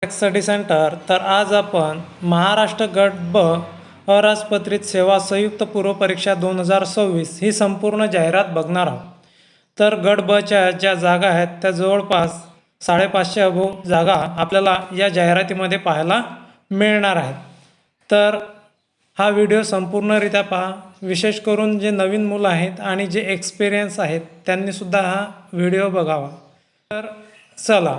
Study centre. तर आज आपण महाराष्ट्र गट ब अराजपत्रित सेवा संयुक्त पूर्व परीक्षा 2026 ही संपूर्ण जाहिरात बघणार आहोत। तर गट बच्या ज्या जागा आहेत त्या जवळपास 550 अबोव जागा आपल्याला या जाहिरातीमध्ये पाहायला मिळणार आहेत। तर हा व्हिडिओ संपूर्णरित्या पहा, विशेष करून जे नवीन मुलं आहेत आणि जे एक्सपिरियन्स आहेत त्यांनीसुद्धा हा व्हिडिओ बघावा। तर चला,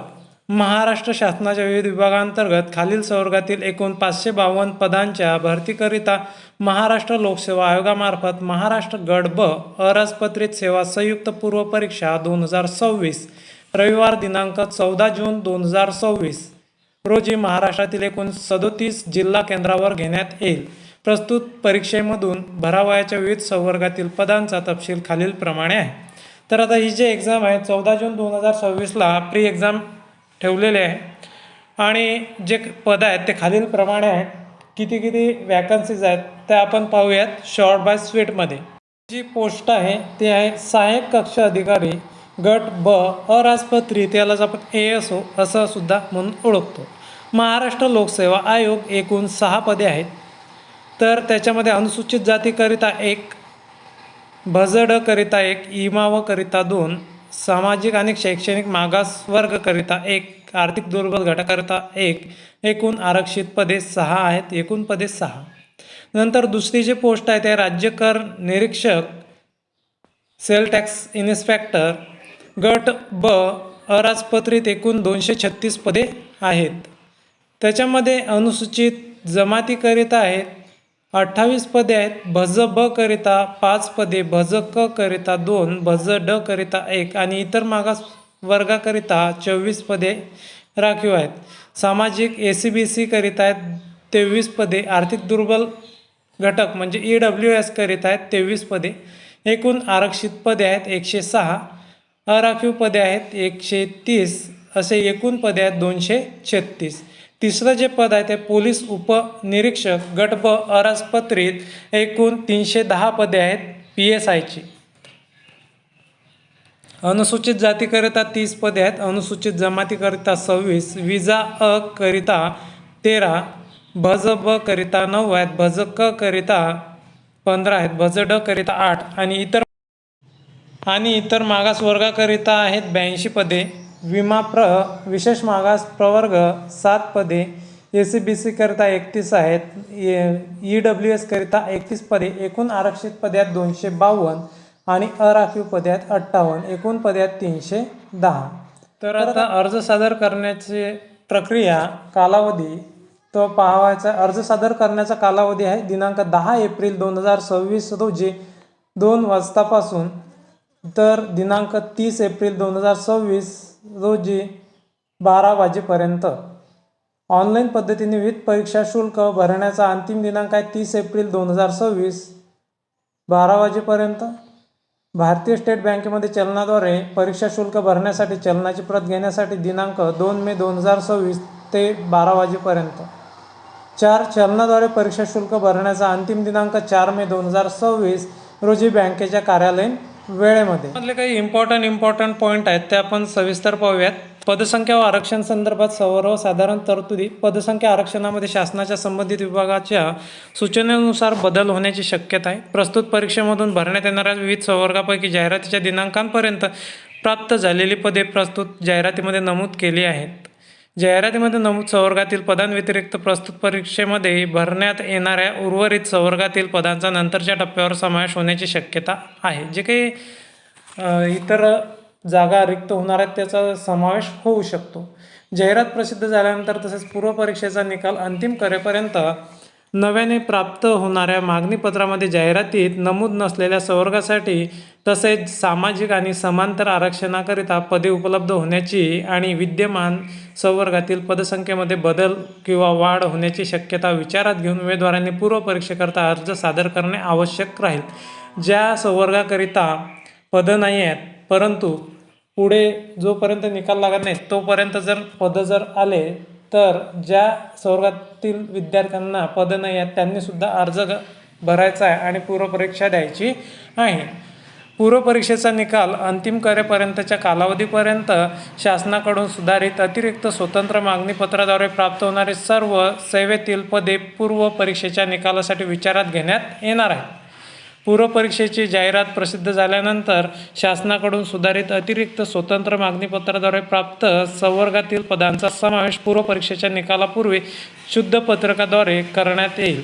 महाराष्ट्र शासनाच्या विविध विभागांतर्गत खालील संवर्गातील एकूण 552 पदांच्या भरतीकरिता महाराष्ट्र लोकसेवा आयोगामार्फत महाराष्ट्र गट ब अराजपत्रित सेवा संयुक्त पूर्व परीक्षा 2026 रविवार दिनांक 14 जून 2026 रोजी महाराष्ट्रातील एकूण 37 जिल्हा केंद्रावर घेण्यात येईल। प्रस्तुत परीक्षेमधून भरावयाच्या विविध संवर्गातील पदांचा तपशील खालीलप्रमाणे आहे। तर आता ही जी एक्झाम आहे 14 जून 2026ला प्री एक्झाम ठेवलेले आहे आणि जे पद आहेत ते खालीलप्रमाणे आहेत। किती वॅकन्सीज आहेत ते आपण पाहूयात शॉर्ट बाय स्वीटमध्ये। जी पोस्ट आहे ती आहे सहाय्यक कक्ष अधिकारी गट ब अराजपत्रित, यालाच आपण ASO असं सुद्धा म्हणून ओळखतो। महाराष्ट्र लोकसेवा आयोग एकूण 6 पदे आहेत। तर त्याच्यामध्ये अनुसूचित जातीकरिता 1, भजड करिता 1, इमाव करिता 2, सामाजिक आणि शैक्षणिक मागास वर्गकरिता 1, आर्थिक दुर्बल गटाकरिता 1, एकूण आरक्षित पदे 6 आहेत। एकूण पदे 6। नंतर दुसरी जी पोस्ट आहे ते राज्य कर निरीक्षक सेल टॅक्स इन्स्पेक्टर गट ब अराजपत्रित एकूण 236 पदे आहेत। त्याच्यामध्ये अनुसूचित जमातीकरिता आहेत 28 पदे आहेत। भज ब करिता 5 पदे, भज क करिता 2, भज ड करिता 1 आणि इतर मागास वर्गाकरिता 24 पदे राखीव आहेत। सामाजिक ACBC करिता आहेत 23 पदे, आर्थिक दुर्बल घटक म्हणजे EWS करिता आहेत 23 पदे। एकूण आरक्षित पदे आहेत 106, अराखीव पदे आहेत 130, असे एकूण पदे आहेत 236। तिसरं जे पद आहे ते पोलीस उपनिरीक्षक गट ब अराजपत्रित एकूण 310 पदे आहेत PSIची। अनुसूचित जातीकरिता 30 पदे आहेत, अनुसूचित जमातीकरिता 26, विजा अ करिता 13, भज ब करिता 9 आहेत, भज क करिता 15 आहेत, भज ड करिता 8 आणि इतर मागास वर्गाकरिता आहेत 82 पदे। विमा विशेष मागास प्रवर्ग 7 पदे, ACBC करिता 31 आहेत, EWS करिता 31 पदे। एकूण आरक्षित पदे आहेत 252 आणि अराखीव पदे आहेत 58, एकूण पदे आहेत 310। तर आता अर्ज सादर करण्याची प्रक्रिया कालावधी तो पाहावायचा। अर्ज सादर करण्याचा कालावधी आहे दिनांक 10 एप्रिल 2026 रोजी 2 वाजतापासून तर दिनांक 30 एप्रिल 2026 रोजी 12 वाजेपर्यंत। ऑनलाईन पद्धतीने विविध परीक्षा शुल्क भरण्याचा अंतिम दिनांक आहे 30 एप्रिल 2026 12 वाजेपर्यंत। भारतीय स्टेट बँकेमध्ये चलनाद्वारे परीक्षा शुल्क भरण्यासाठी चलनाची प्रत घेण्यासाठी दिनांक 2 मे 2026 ते 12 वाजेपर्यंत। 4 चलनाद्वारे परीक्षा शुल्क भरण्याचा अंतिम दिनांक 4 मे 2026 रोजी बँकेच्या कार्यालयीन वेळेमध्ये। मधले काही इम्पॉर्टंट पॉईंट आहेत ते आपण सविस्तर पाहूयात। पदसंख्या व आरक्षण संदर्भात सर्वसाधारण तरतुदी। पदसंख्या आरक्षणामध्ये शासनाच्या संबंधित विभागाच्या सूचनेनुसार बदल होण्याची शक्यता आहे। प्रस्तुत परीक्षेमधून भरण्यात येणाऱ्या विविध संवर्गापैकी जाहिरातीच्या दिनांकांपर्यंत प्राप्त झालेली पदे प्रस्तुत जाहिरातीमध्ये नमूद केली आहेत। जाहिरातीमध्ये नमूद संवर्गातील पदांव्यतिरिक्त प्रस्तुत परीक्षेमध्ये भरण्यात येणाऱ्या उर्वरित संवर्गातील पदांचा नंतरच्या टप्प्यावर समावेश होण्याची शक्यता आहे। जे काही इतर जागा रिक्त होणार आहेत त्याचा समावेश होऊ शकतो। जाहिरात प्रसिद्ध झाल्यानंतर तसेच पूर्व परीक्षेचा निकाल अंतिम करेपर्यंत नव्याने प्राप्त होणाऱ्या मागणीपत्रामध्ये जाहिरातीत नमूद नसलेल्या संवर्गासाठी तसेच सामाजिक आणि समांतर आरक्षणाकरिता पदे उपलब्ध होण्याची आणि विद्यमान संवर्गातील पदसंख्येमध्ये बदल किंवा वाढ होण्याची शक्यता विचारात घेऊन उमेदवारांनी पूर्व परीक्षेकरता अर्ज सादर करणे आवश्यक राहील। ज्या संवर्गाकरिता पदं नाही आहेत परंतु पुढे जोपर्यंत निकाल लागत नाही तोपर्यंत जर पदं जर आले तर ज्या संवर्गातील विद्यार्थ्यांना पदं नाही आहेत त्यांनीसुद्धा अर्ज भरायचा आहे आणि पूर्व परीक्षा द्यायची आहे। पूर्वपरीक्षेचा निकाल अंतिम करेपर्यंतच्या कालावधीपर्यंत शासनाकडून सुधारित अतिरिक्त स्वतंत्र मागणीपत्राद्वारे प्राप्त होणारे सर्व सेवेतील पदे पूर्वपरीक्षेच्या निकालासाठी विचारात घेण्यात येणार आहेत. पूर्वपरीक्षेची जाहिरात प्रसिद्ध झाल्यानंतर शासनाकडून सुधारित अतिरिक्त स्वतंत्र मागणीपत्राद्वारे प्राप्त संवर्गातील पदांचा समावेश पूर्वपरीक्षेच्या निकालापूर्वी शुद्ध पत्रकाद्वारे करण्यात येईल.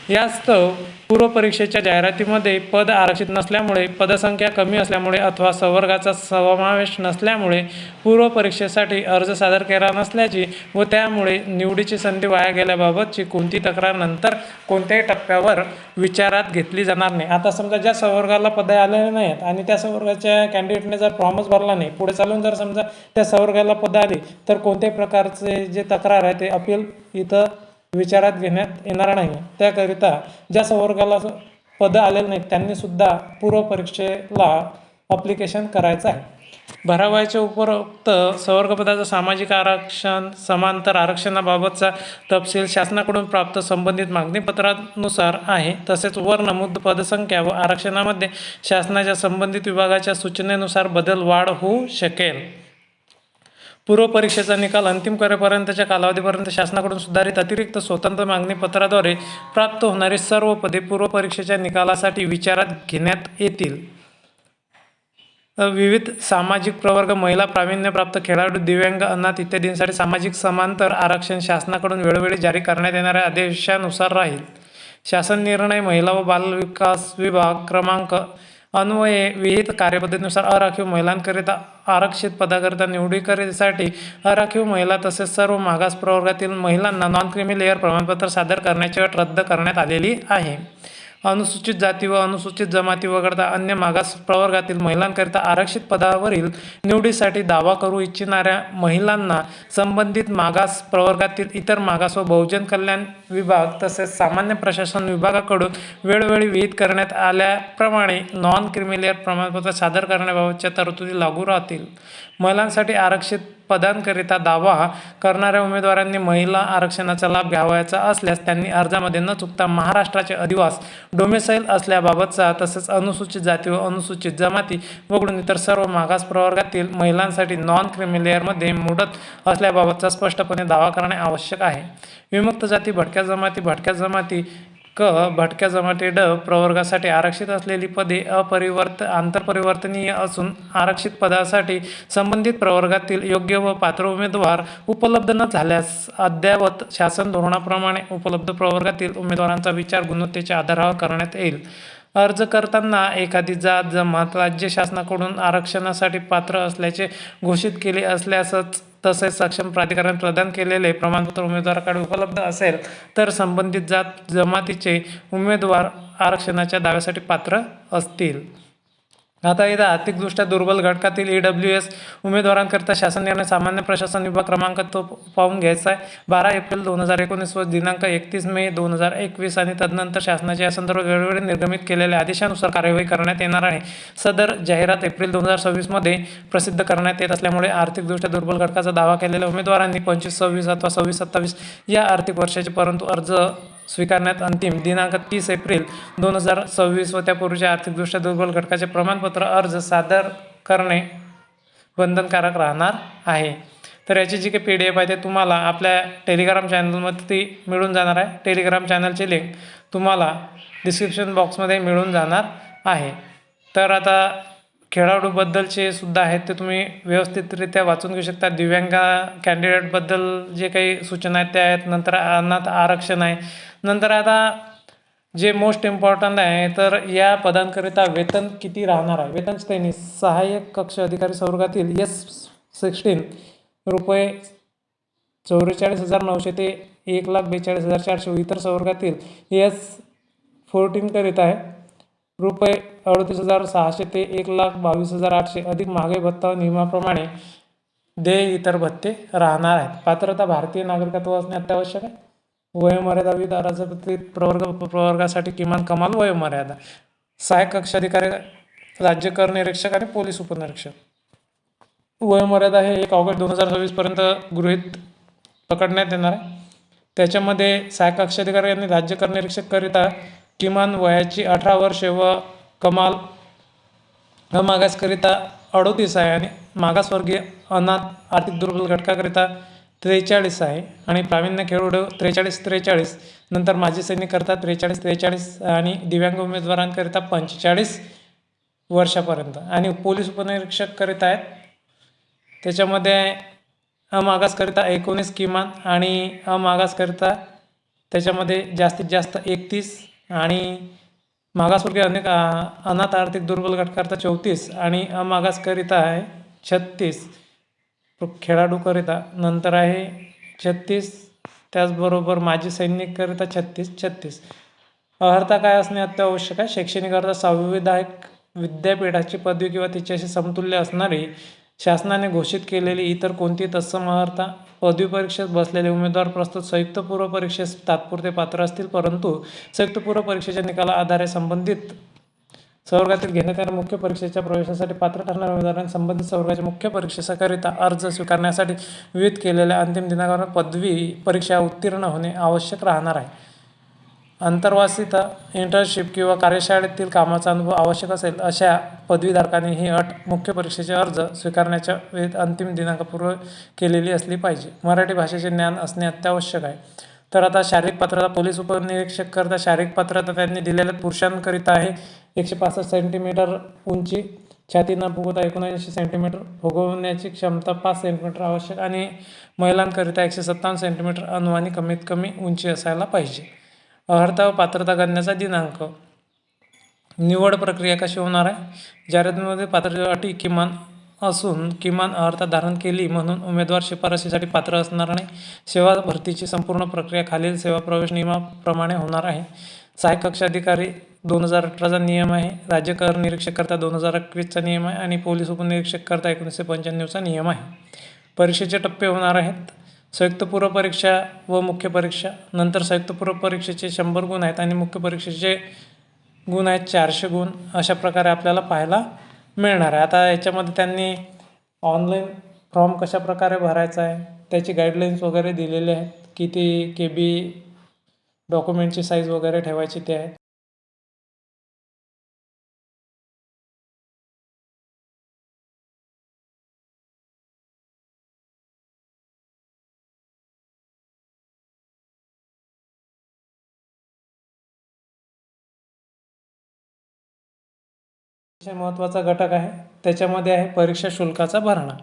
यास्तव पूर्वपरीक्षेच्या जाहिरातीमध्ये पद आरक्षित नसल्यामुळे, पदसंख्या कमी असल्यामुळे अथवा संवर्गाचा समावेश नसल्यामुळे पूर्वपरीक्षेसाठी अर्ज सादर केला नसल्याची व त्यामुळे निवडीची संधी वाया गेल्याबाबतची कोणती तक्रार नंतर कोणत्याही टप्प्यावर विचारात घेतली जाणार नाही. आता समजा ज्या संवर्गाला पदे आलेले नाहीत आणि त्या संवर्गाच्या कॅन्डिडेटने जर फॉर्मच भरला नाही, पुढे चालून जर समजा त्या संवर्गाला पदं आली तर कोणत्याही प्रकारचे जे तक्रार आहे ते अपील इथं विचारात घेण्यात येणार नाही. त्याकरिता ज्या संवर्गाला पदं आलेली नाहीत त्यांनी सुद्धा पूर्वपरीक्षेला अप्लिकेशन करायचं आहे. भरावयाच्या उपरोक्त संवर्गपदाचं सामाजिक आरक्षण, समांतर आरक्षणाबाबतचा तपशील शासनाकडून प्राप्त संबंधित मागणीपत्रानुसार आहे. तसेच वर नमूद पदसंख्या व आरक्षणामध्ये शासनाच्या संबंधित विभागाच्या सूचनेनुसार बदल वाढ होऊ शकेल. पूर्वपरीक्षेचा निकाल अंतिम करेपर्यंतच्या कालावधीपर्यंत शासनाकडून सुधारित अतिरिक्त स्वतंत्र मागणीपत्राद्वारे प्राप्त होणारी सर्व पदे पूर्वपरीक्षेच्या निकालासाठी विचारात घेण्यात येतील. विविध सामाजिक प्रवर्ग, महिला, प्रावीण्यप्राप्त खेळाडू, दिव्यांग, अनाथ इत्यादींसाठी सामाजिक समांतर आरक्षण शासनाकडून वेळोवेळी जारी करण्यात येणाऱ्या आदेशानुसार राहील. शासन निर्णय महिला व बालविकास विभाग क्रमांक अन्वये विहित कार्यपद्धतीनुसार अराखीव महिलांकरिता आरक्षित पदाकरिता निवडीकरिसाठी अराखीव महिला तसेच सर्व मागास प्रवर्गातील महिलांना नॉन क्रिमी लेअर प्रमाणपत्र सादर करण्याची अट रद्द करण्यात आलेली आहे. अनुसूचित जाती व अनुसूचित जमाती वगळता अन्य मागास प्रवर्गातील महिलांकरिता आरक्षित पदावरील निवडीसाठी दावा करू इच्छिणाऱ्या महिलांना संबंधित मागास प्रवर्गातील इतर मागास व बहुजन कल्याण विभाग तसेच सामान्य प्रशासन विभागाकडून वेळोवेळी विहित करण्यात आल्याप्रमाणे नॉन क्रिमी लेअर प्रमाणपत्र सादर करण्याबाबतच्या तरतुदी लागू राहतील. महिलांसाठी आरक्षित पदांकरिता दावा करणाऱ्या उमेदवारांनी महिला आरक्षणाचा लाभ घ्यावयाचा असल्यास त्यांनी अर्जामध्ये न चुकता महाराष्ट्राचे अधिवास डोमेसाईल असल्याबाबतचा तसेच अनुसूचित जाती व अनुसूचित जमाती वगळून इतर सर्व मागास प्रवर्गातील महिलांसाठी नॉन क्रिमी लेअरमध्ये मुदत असल्याबाबतचा स्पष्टपणे दावा करणे आवश्यक आहे. विमुक्त जाती, भटक्या जमाती क, भटक्या जमाती ड प्रवर्गासाठी आरक्षित असलेली पदे आंतरपरिवर्तनीय असून आरक्षित पदासाठी संबंधित प्रवर्गातील योग्य व पात्र उमेदवार उपलब्ध न झाल्यास अद्ययावत शासन धोरणाप्रमाणे उपलब्ध प्रवर्गातील उमेदवारांचा विचार गुणवत्तेच्या आधारावर करण्यात येईल. अर्ज करताना एखादी जात, जमात राज्य शासनाकडून आरक्षणासाठी पात्र असल्याचे घोषित केले असल्यासच तसेच सक्षम प्राधिकरण प्रदान केलेले प्रमाणपत्र उमेदवाराकडे उपलब्ध असेल तर संबंधित जात जमातीचे उमेदवार आरक्षणाच्या दाव्यासाठी पात्र असतील. आता इथं आर्थिकदृष्ट्या दुर्बल घटकातील EWS उमेदवारांकरिता शासन निर्णय सामान्य प्रशासन विभाग क्रमांक तो पाहून घ्यायचा आहे. 12 एप्रिल 2019 व दिनांक 31 मे 2021 आणि तदनंतर शासनाच्या या संदर्भात वेळोवेळी निर्गमित केलेल्या आदेशानुसार कार्यवाही करण्यात येणार आहे. सदर जाहिरात एप्रिल 2026 मध्ये प्रसिद्ध करण्यात येत असल्यामुळे आर्थिकदृष्ट्या दुर्बल घटकाचा दावा केलेल्या उमेदवारांनी 25-26 अथवा 26-27 या आर्थिक वर्षाचे परंतु अर्ज स्वीकारण्यात अंतिम दिनांक 30 एप्रिल 2026 व त्यापूर्वीच्या आर्थिकदृष्ट्या दुर्बल घटकाचे प्रमाणपत्र अर्ज सादर करणे बंधनकारक राहणार आहे. तर याची जी काही PDF आहे ते तुम्हाला आपल्या टेलिग्राम चॅनलमध्ये मिळून जाणार आहे. टेलिग्राम चॅनलची लिंक तुम्हाला डिस्क्रिप्शन बॉक्समध्ये मिळून जाणार आहे. तर आता खेळाडूबद्दलचे सुद्धा आहेत ते तुम्ही व्यवस्थितरित्या वाचून घेऊ शकता. दिव्यांग कॅन्डिडेटबद्दल जे काही सूचना आहेत त्या आहेत. नंतर अनाथ आरक्षण आहे. नंतर आता जे मोस्ट इम्पॉर्टंट आहे तर या पदांकरिता वेतन किती राहणार आहे. वेतन श्रेणी सहाय्यक कक्ष अधिकारी संवर्गातील S16 रुपये 44,900 ते 1,42,400 इतर संवर्गातील S14 करिता आहे रुपये 38,600 ते 1,22,800 अधिक महागाई भत्ता नियमाप्रमाणे देय इतर भत्ते राहणार आहेत. पात्रता भारतीय नागरिकत्व असणे अत्यावश्यक आहे. वयोमर्यादा विविध अराजपत्रित प्रवर्गासाठी किमान कमाल वयोमर्यादा. सहाय्यक कक्ष अधिकारी, राज्य कर निरीक्षक आणि पोलीस उपनिरीक्षक वयोमर्यादा हे 1 ऑगस्ट 2026 पर्यंत गृहीत पकडण्यात येणार आहे. त्याच्यामध्ये सहाय्यक कक्ष अधिकारी यांनी राज्य कर निरीक्षक करिता किमान वयाची 18 वर्षे व कमाल अमागासकरिता 38 आहे आणि मागासवर्गीय अनाथ आर्थिक दुर्बल घटकाकरिता 43 आहे आणि प्रावीण्य खेळाडू 43 नंतर माजी सैनिक करता 43 आणि दिव्यांग उमेदवारांकरिता 45 वर्षापर्यंत आणि पोलीस उपनिरीक्षक करीत आहेत त्याच्यामध्ये अमागासकरिता 19 किमान आणि अमागासकरिता त्याच्यामध्ये जास्तीत जास्त 31 आणि मागासवर्गीय अनाथ आर्थिक दुर्बल गटकरता 34 आणि अमागासकरिता आहे 36 खेळाडूकरिता नंतर आहे 36 त्याचबरोबर माजी सैनिककरिता 36 अर्हता काय असणे अत्यावश्यक आहे शैक्षणिक अर्हता 6वी विद्यापीठाची पदवी किंवा तिच्याशी समतुल्य असणारी शासनाने घोषित केलेली इतर कोणती तत्सम अर्हता पदवी परीक्षेत बसलेले उमेदवार प्रस्तुत संयुक्त पूर्व परीक्षेस तात्पुरते पात्र असतील परंतु संयुक्त पूर्व परीक्षेच्या निकाला आधारे संबंधित संवर्गातील घेण्यात येणाऱ्या मुख्य परीक्षेच्या प्रवेशासाठी पात्र ठरणाऱ्या उमेदवारांनी संबंधित संवर्गाच्या मुख्य परीक्षेकरिता अर्ज स्वीकारण्यासाठी विहित केलेल्या अंतिम दिनांकावर पदवी परीक्षा उत्तीर्ण होणे आवश्यक राहणार आहे अंतर्वासित इंटर्नशिप किंवा कार्यशाळेतील कामाचा अनुभव आवश्यक असेल अशा पदवीधारकांनी ही अट मुख्य परीक्षेचे अर्ज स्वीकारण्याच्या वेळेत अंतिम दिनांकापूर्व केलेली असली पाहिजे मराठी भाषेचे ज्ञान असणे अत्यावश्यक आहे तर आता शारीरिक पात्रता पोलीस उपनिरीक्षक करता शारीरिक पात्रता त्यांनी दिलेल्या पुरुषांकरिता आहे 165 सेंटीमीटर उंची छाती न फुगवता 79 सेंटीमीटर फुगवण्याची क्षमता 5 सेंटीमीटर आवश्यक आणि महिलांकरिता 157 सेंटीमीटर अनुमानी कमीत कमी उंची असायला पाहिजे अर्हता व पात्रता करण्याचा दिनांक निवड प्रक्रिया कशी होणार आहे जाहिरातीमध्ये पात्रता अटी किमान असून किमान अर्हता धारण केली म्हणून उमेदवार शिफारसीसाठी पात्र असणार नाही सेवा भरतीची संपूर्ण प्रक्रिया खालील सेवा प्रवेश नियमाप्रमाणे होणार आहे सहाय्यक कक्ष अधिकारी 2018चा नियम आहे राज्य कर निरीक्षक करता 2021चा नियम आहे आणि पोलीस उपनिरीक्षक करता 1995चा नियम आहे परीक्षेचे टप्पे होणार आहेत संयुक्त पूर्व परीक्षा व मुख्य परीक्षा नंतर संयुक्त पूर्व परीक्षेचे 100 गुण आहेत आणि मुख्य परीक्षेचे गुण आहेत 400 गुण अशा प्रकारे आपल्याला पाहायला मिळणार आहे आता याच्यामध्ये त्यांनी ऑनलाईन फॉर्म कशा प्रकारे भरायचा आहे त्याची गाईडलाईन्स वगैरे दिलेले आहेत किती KB डॉक्युमेंटची साईज वगैरे ठेवायची ते आहे महत्त्वाचा घटक आहे त्याच्यामध्ये आहे परीक्षा शुल्काचा भरणा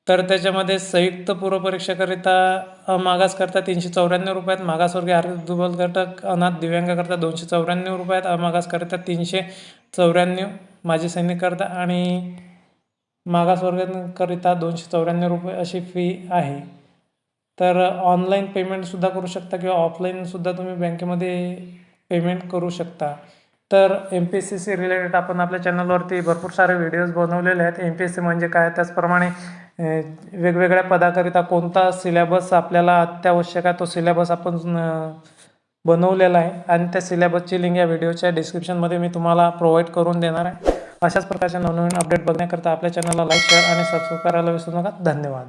तर त्याच्यामध्ये संयुक्त पूर्व परीक्षेकरिता मागासकरता 394 रुपयात मागासवर्गीय आर्थिक दुर्बल घटक अनाथ दिव्यांगाकरता 294 रुपयात अमागासकरिता 394 माजी सैनिककरता आणि मागासवर्गीयांकरिता 294 रुपये अशी फी आहे तर ऑनलाईन पेमेंटसुद्धा करू शकता किंवा ऑफलाईनसुद्धा तुम्ही बँकेमध्ये पेमेंट करू शकता तर MPSC रिलेटेड आपण आपल्या चॅनलवरती भरपूर सारे व्हिडिओज बनवलेले आहेत MPSC म्हणजे काय त्याचप्रमाणे वेगवेगळ्या पदाकरिता कोणता सिलेबस आपल्याला अत्यावश्यक आहे तो सिलेबस आपण बनवलेला आहे आणि त्या सिलेबसची लिंक या व्हिडिओच्या डिस्क्रिप्शनमध्ये मी तुम्हाला प्रोव्हाइड करून देणार आहे अशाच प्रकारचे नवनवीन अपडेट बघण्याकरता आपल्या चॅनलला लाईक शेअर आणि सबस्क्राईब करायला विसरू नका धन्यवाद